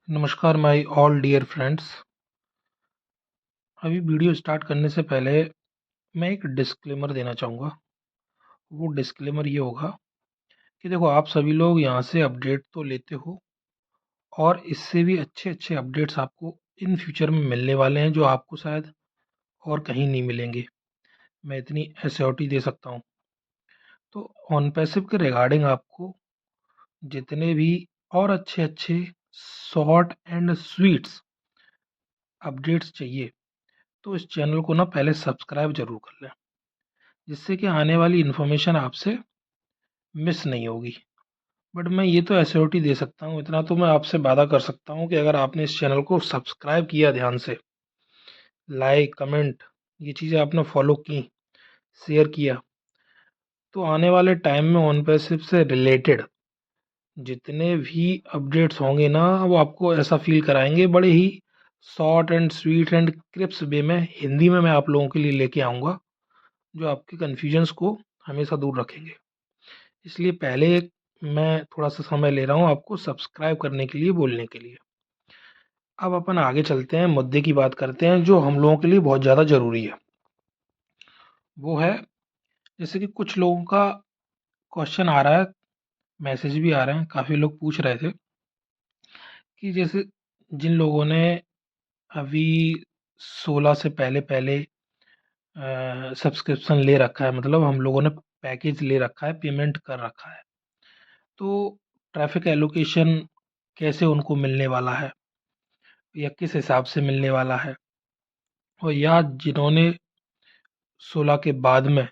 नमस्कार my all dear friends. अभी video start करने से पहले मैं एक डिस्क्लेमर देना चाहूँगा। वो डिस्क्लेमर ये होगा कि देखो, आप सभी लोग यहाँ से अपडेट तो लेते हो और इससे भी अच्छे अच्छे अपडेट्स आपको इन फ्यूचर में मिलने वाले हैं, जो आपको शायद और कहीं नहीं मिलेंगे। मैं इतनी एश्योरिटी दे सकता हूँ। तो ऑन पैसिव के रिगार्डिंग आपको जितने भी और अच्छे अच्छे शॉर्ट एंड स्वीट्स अपडेट्स चाहिए, तो इस चैनल को ना पहले सब्सक्राइब जरूर कर लें, जिससे कि आने वाली इन्फॉर्मेशन आपसे मिस नहीं होगी। बट मैं ये तो एश्योरिटी दे सकता हूँ, इतना तो मैं आपसे वादा कर सकता हूँ कि अगर आपने इस चैनल को सब्सक्राइब किया, ध्यान से लाइक कमेंट ये चीज़ें आपने फॉलो की, शेयर किया, तो आने वाले टाइम में ऑन पैसिव से रिलेटेड जितने भी अपडेट्स होंगे ना, वो आपको ऐसा फील कराएंगे, बड़े ही short and sweet and crisp way में हिंदी में मैं आप लोगों के लिए लेके आऊँगा, जो आपके कन्फ्यूजन्स को हमेशा दूर रखेंगे। इसलिए पहले मैं थोड़ा सा समय ले रहा हूँ आपको सब्सक्राइब करने के लिए, बोलने के लिए। अब अपन आगे चलते हैं, मुद्दे की बात करते हैं जो हम लोगों के लिए बहुत ज़्यादा ज़रूरी है। वो है, जैसे कि कुछ लोगों का क्वेश्चन आ रहा है, मैसेज भी आ रहे हैं, काफ़ी लोग पूछ रहे थे कि जैसे जिन लोगों ने अभी 16 से पहले पहले सब्सक्रिप्शन ले रखा है, मतलब हम लोगों ने पैकेज ले रखा है, पेमेंट कर रखा है, तो ट्रैफिक एलोकेशन कैसे उनको मिलने वाला है या किस हिसाब से मिलने वाला है। और या जिन्होंने 16 के बाद में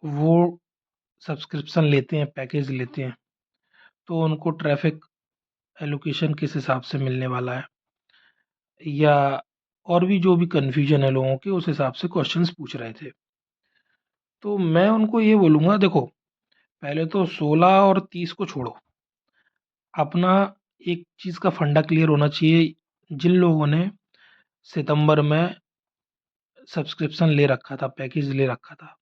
वो सब्सक्रिप्शन लेते हैं, पैकेज लेते हैं, तो उनको ट्रैफिक एलोकेशन किस हिसाब से मिलने वाला है, या और भी जो भी कन्फ्यूजन है लोगों के, उस हिसाब से क्वेश्चंस पूछ रहे थे। तो मैं उनको ये बोलूँगा, देखो पहले तो 16 और 30 को छोड़ो, अपना एक चीज़ का फंडा क्लियर होना चाहिए। जिन लोगों ने सितंबर में सब्सक्रिप्शन ले रखा था, पैकेज ले रखा था,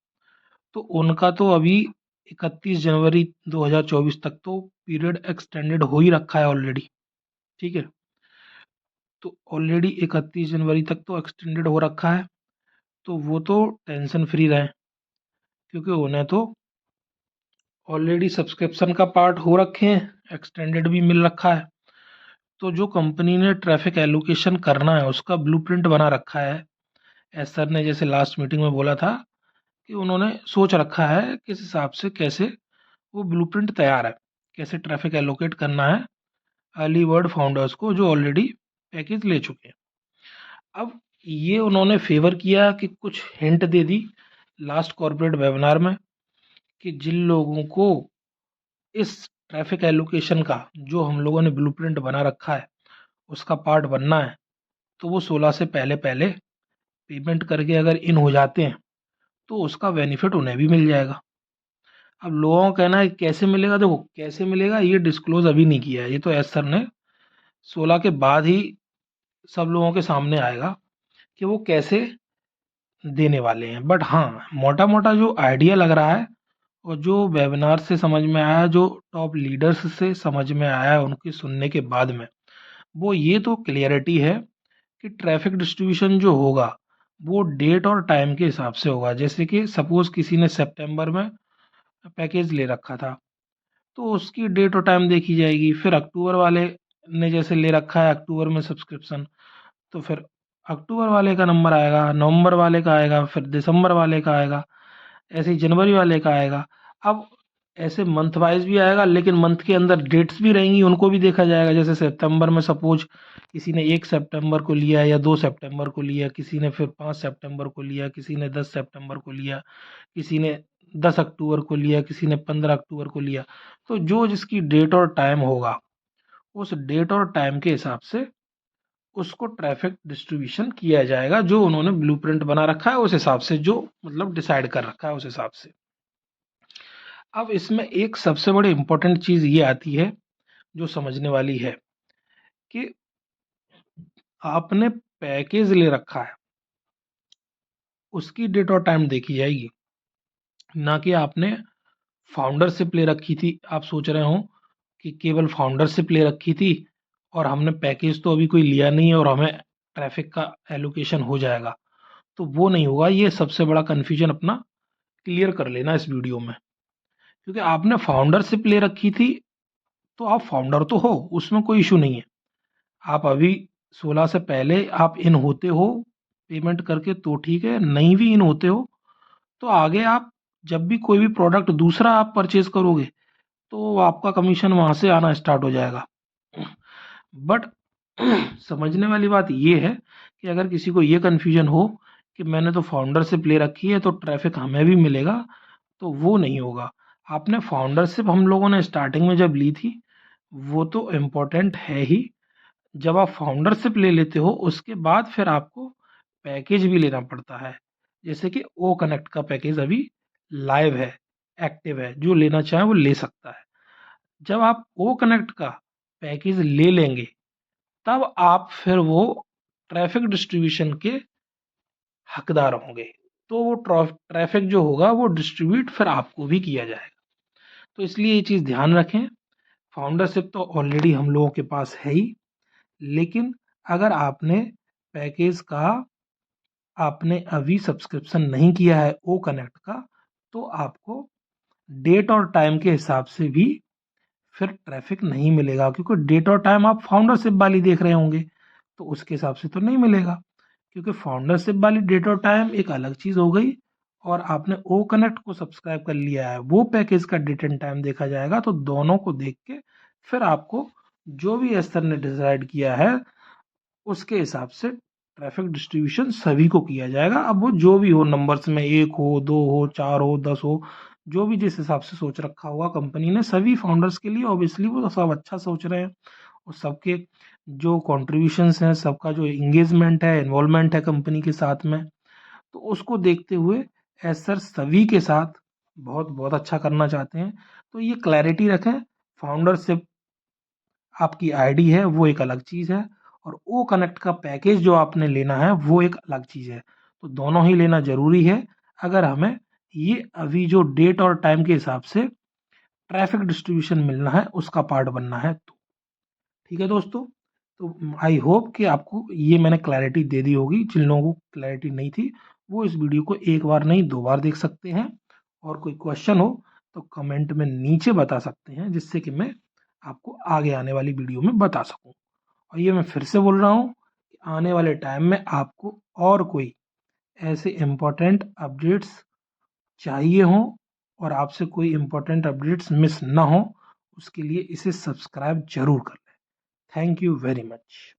तो उनका तो अभी 31 जनवरी 2024 तक तो पीरियड एक्सटेंडेड हो ही रखा है ऑलरेडी। ठीक है, तो ऑलरेडी 31 जनवरी तक तो एक्सटेंडेड हो रखा है, तो वो तो टेंशन फ्री रहें, क्योंकि उन्हें तो ऑलरेडी सब्सक्रिप्शन का पार्ट हो रखे हैं, एक्सटेंडेड भी मिल रखा है। तो जो कंपनी ने ट्रैफिक एलोकेशन करना है उसका ब्लूप्रिंट बना रखा है। एस सर ने जैसे लास्ट मीटिंग में बोला था कि उन्होंने सोच रखा है किस हिसाब से, कैसे वो ब्लूप्रिंट तैयार है, कैसे ट्रैफिक एलोकेट करना है अर्ली बर्ड फाउंडर्स को जो ऑलरेडी पैकेज ले चुके हैं। अब ये उन्होंने फेवर किया कि कुछ हिंट दे दी लास्ट कॉर्पोरेट वेबिनार में कि जिन लोगों को इस ट्रैफिक एलोकेशन का, जो हम लोगों ने ब्लूप्रिंट बना रखा है, उसका पार्ट बनना है, तो वो 16 से पहले पहले पेमेंट करके अगर इन हो जाते हैं, तो उसका बेनिफिट उन्हें भी मिल जाएगा। अब लोगों का कहना है कैसे मिलेगा, देखो कैसे मिलेगा ये डिस्क्लोज अभी नहीं किया है, ये तो एस सर ने 16 के बाद ही सब लोगों के सामने आएगा कि वो कैसे देने वाले हैं। बट हाँ, मोटा मोटा जो आइडिया लग रहा है और जो वेबिनार से समझ में आया, जो टॉप लीडर्स से समझ में आया उनके सुनने के बाद में, वो ये तो क्लियरिटी है कि ट्रैफिक डिस्ट्रीब्यूशन जो होगा वो डेट और टाइम के हिसाब से होगा। जैसे कि सपोज किसी ने सितंबर में पैकेज ले रखा था, तो उसकी डेट और टाइम देखी जाएगी। फिर अक्टूबर वाले ने जैसे ले रखा है अक्टूबर में सब्सक्रिप्शन, तो फिर अक्टूबर वाले का नंबर आएगा, नवंबर वाले का आएगा, फिर दिसंबर वाले का आएगा, ऐसे ही जनवरी वाले का आएगा। अब ऐसे मंथ वाइज भी आएगा, लेकिन मंथ के अंदर डेट्स भी रहेंगी, उनको भी देखा जाएगा। जैसे सितंबर में सपोज किसी ने 1 सितंबर को लिया या 2 सितंबर को लिया, किसी ने फिर 5 सितंबर को लिया, किसी ने 10 सितंबर को लिया, किसी ने 10 अक्टूबर को लिया, किसी ने 15 अक्टूबर को लिया। तो जो जिसकी डेट और टाइम होगा, उस डेट और टाइम के हिसाब से उसको ट्रैफिक डिस्ट्रीब्यूशन किया जाएगा, जो उन्होंने ब्लूप्रिंट बना रखा है उस हिसाब से, जो मतलब डिसाइड कर रखा है उस हिसाब से। अब इसमें एक सबसे बड़ी इंपॉर्टेंट चीज ये आती है जो समझने वाली है कि आपने पैकेज ले रखा है, उसकी डेट और टाइम देखी जाएगी, ना कि आपने फाउंडरशिप ले रखी थी। आप सोच रहे हो कि केवल फाउंडरशिप ले रखी थी और हमने पैकेज तो अभी कोई लिया नहीं है और हमें ट्रैफ़िक का एलोकेशन हो जाएगा। तो वो नहीं होगा, ये सबसे बड़ा कन्फ्यूज़न अपना क्लियर कर लेना इस वीडियो में। क्योंकि आपने फाउंडरशिप ले रखी थी, तो आप फाउंडर तो हो, उसमें कोई इश्यू नहीं है। आप अभी 16 से पहले आप इन होते हो पेमेंट करके तो ठीक है, नहीं भी इन होते हो तो आगे आप जब भी कोई भी प्रोडक्ट दूसरा आप परचेज़ करोगे, तो आपका कमीशन वहाँ से आना स्टार्ट हो जाएगा। बट समझने वाली बात ये है कि अगर किसी को ये कन्फ्यूज़न हो कि मैंने तो फाउंडरशिप ले रखी है तो ट्रैफ़िक हमें भी मिलेगा, तो वो नहीं होगा। आपने फाउंडरशिप हम लोगों ने स्टार्टिंग में जब ली थी, वो तो इम्पोर्टेंट है ही। जब आप फाउंडरशिप ले लेते हो, उसके बाद फिर आपको पैकेज भी लेना पड़ता है। जैसे कि ओ कनेक्ट का पैकेज अभी लाइव है, एक्टिव है, जो लेना चाहे वो ले सकता है। जब आप ओ कनेक्ट का पैकेज ले लेंगे, तब आप फिर वो ट्रैफ़िक डिस्ट्रीब्यूशन के हकदार होंगे। तो वो ट्रैफ़िक जो होगा वो डिस्ट्रीब्यूट फिर आपको भी किया जाएगा। तो इसलिए ये चीज़ ध्यान रखें, फाउंडरशिप तो ऑलरेडी हम लोगों के पास है ही, लेकिन अगर आपने पैकेज का आपने अभी सब्सक्रिप्शन नहीं किया है ओ कनेक्ट का, तो आपको डेट और टाइम के हिसाब से भी फिर ट्रैफ़िक नहीं मिलेगा, क्योंकि डेट और टाइम आप फाउंडरशिप वाली देख रहे होंगे, तो उसके हिसाब से तो नहीं मिलेगा। क्योंकि फाउंडरशिप वाली डेट और टाइम एक अलग चीज़ हो गई और आपने ओ कनेक्ट को सब्सक्राइब कर लिया है, वो पैकेज का डेट एंड टाइम देखा जाएगा। तो दोनों को देख के फिर आपको जो भी एस्टर ने डिसाइड किया है, उसके हिसाब से ट्रैफ़िक डिस्ट्रीब्यूशन सभी को किया जाएगा। अब वो जो भी हो, नंबर्स में 1 हो, 2 हो, 4 हो, 10 हो, जो भी जिस हिसाब से सोच रखा होगा कंपनी ने सभी फाउंडर्स के लिए, ऑब्वियसली वो तो सब अच्छा सोच रहे हैं और सबके जो कंट्रीब्यूशंस हैं, सबका जो एंगेजमेंट है, इन्वॉल्वमेंट है कंपनी के साथ में, तो उसको देखते हुए एस्टर सभी के साथ बहुत-बहुत अच्छा करना चाहते हैं। तो ये क्लैरिटी रखें, फाउंडरशिप आपकी आईडी है वो एक अलग चीज़ है और ओ कनेक्ट का पैकेज जो आपने लेना है वो एक अलग चीज़ है। तो दोनों ही लेना ज़रूरी है, अगर हमें ये अभी जो डेट और टाइम के हिसाब से ट्रैफ़िक डिस्ट्रीब्यूशन मिलना है, उसका पार्ट बनना है तो। ठीक है दोस्तों? तो आई होप कि आपको ये मैंने क्लैरिटी दे दी होगी। जिन लोगों को क्लैरिटी नहीं थी, वो इस वीडियो को 1 बार नहीं 2 बार देख सकते हैं और कोई क्वेश्चन हो तो कमेंट में नीचे बता सकते हैं, जिससे कि मैं आपको आगे आने वाली वीडियो में बता सकूँ। और ये मैं फिर से बोल रहा हूँ कि आने वाले टाइम में आपको और कोई ऐसे इम्पोर्टेंट अपडेट्स चाहिए हों और आपसे कोई इम्पोर्टेंट अपडेट्स मिस ना हो, उसके लिए इसे सब्सक्राइब ज़रूर कर लें। Thank you very much.